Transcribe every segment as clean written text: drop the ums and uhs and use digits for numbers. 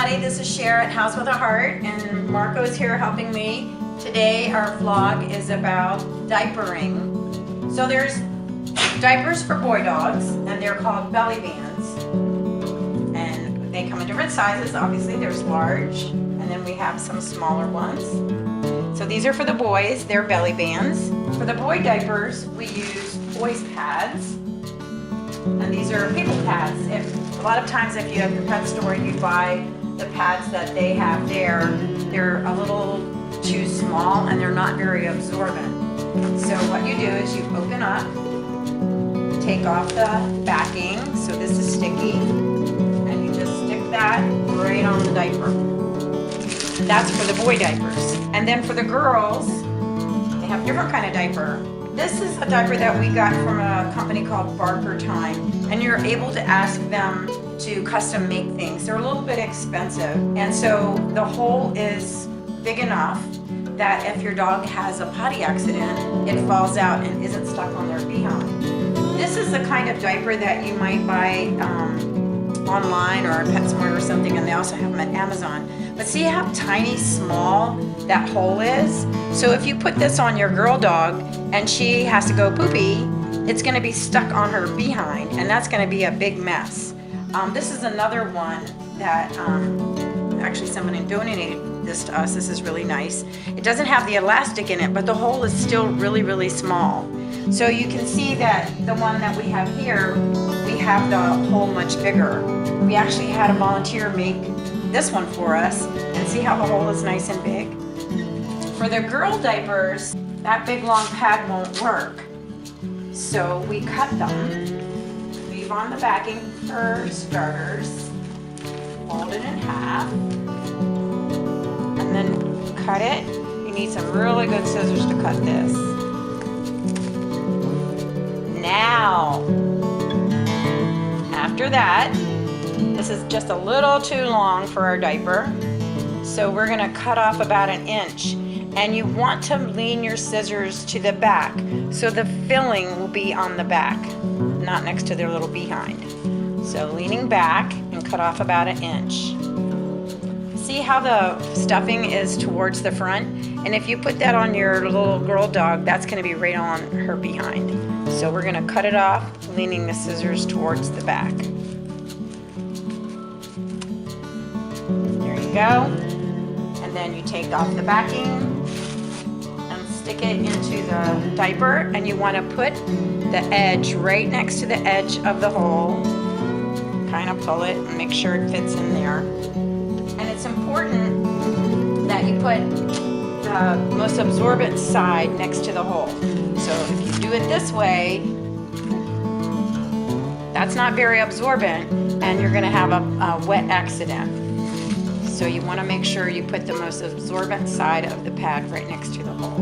everybody, this is Sher at House with a Heart, and Marco's here helping me. Today our vlog is about diapering. So there's diapers for boy dogs, and they're called belly bands. And they come in different sizes. Obviously there's large, and then we have some smaller ones. So these are for the boys, they're belly bands. For the boy diapers, we use boys pads. And these are people pads. A lot of times if you have your pet store and you buy the pads that they have there, they're a little too small and they're not very absorbent. So what you do is you open up, take off the backing, so this is sticky, and you just stick that right on the diaper. That's for the boy diapers. And then for the girls, they have a different kind of diaper. This is a diaper that we got from a company called Barker Time, and you're able to ask them to custom make things. They're a little bit expensive, and so the hole is big enough that if your dog has a potty accident, it falls out and isn't stuck on their behind. This is the kind of diaper that you might buy online or at PetSmart or something, and they also have them at Amazon. But see how tiny, small that hole is? So if you put this on your girl dog and she has to go poopy, it's going to be stuck on her behind, and that's going to be a big mess. This is another one that actually somebody donated this to us. This is really nice. It doesn't have the elastic in it, but the hole is still really, really small. So you can see that the one that we have here, we have the hole much bigger. We actually had a volunteer make this one for us, and see how the hole is nice and big. For the girl diapers, that big long pad won't work. So we cut them, leave on the backing for starters, fold it in half, and then cut it. You need some really good scissors to cut this. Now, after that, this is just a little too long for our diaper, so we're going to cut off about 1 inch. And you want to lean your scissors to the back, so the filling will be on the back, not next to their little behind. So leaning back and cut off about 1 inch. See how the stuffing is towards the front? And if you put that on your little girl dog, that's going to be right on her behind. So we're going to cut it off, leaning the scissors towards the back. There you go. And then you take off the backing and stick it into the diaper, and you want to put the edge right next to the edge of the hole. Kind of pull it and make sure it fits in there. And it's important that you put the most absorbent side next to the hole. So if you do it this way, that's not very absorbent, and you're going to have a wet accident. So you want to make sure you put the most absorbent side of the pad right next to the hole.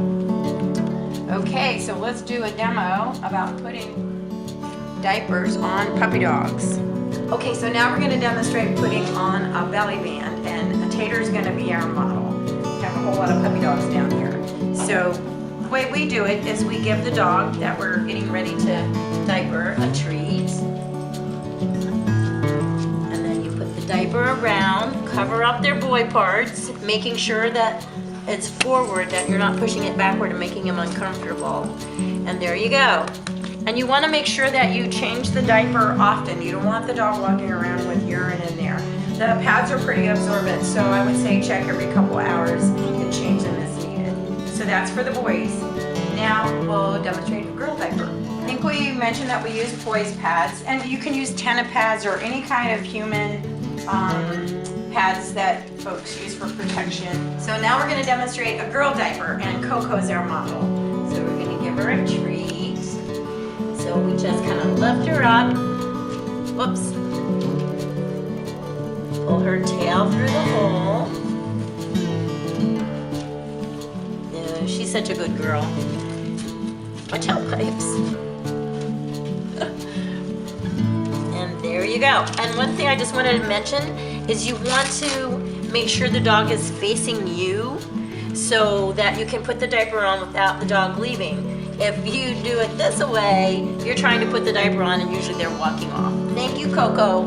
Okay, so let's do a demo about putting diapers on puppy dogs. Okay, so now we're going to demonstrate putting on a belly band, and Tater's going to be our model. We have a whole lot of puppy dogs down here. So the way we do it is we give the dog that we're getting ready to diaper a treat. And then you put the diaper around, cover up their boy parts, making sure that it's forward, that you're not pushing it backward and making him uncomfortable. And there you go. And you want to make sure that you change the diaper often. You don't want the dog walking around with urine in there. The pads are pretty absorbent, so I would say check every couple hours and change them as needed. So that's for the boys. Now we'll demonstrate a girl diaper. I think we mentioned that we use boys pads, and you can use tennis pads or any kind of human pads that folks use for protection. So now we're going to demonstrate a girl diaper, and Coco's our model. So we're going to give her a treat. So we just kind of lift her up. Whoops. Pull her tail through the hole. Yeah, she's such a good girl. Watch out, pipes. And there you go. And one thing I just wanted to mention is you want to make sure the dog is facing you so that you can put the diaper on without the dog leaving. If you do it this way, you're trying to put the diaper on and usually they're walking off. Thank you, Coco.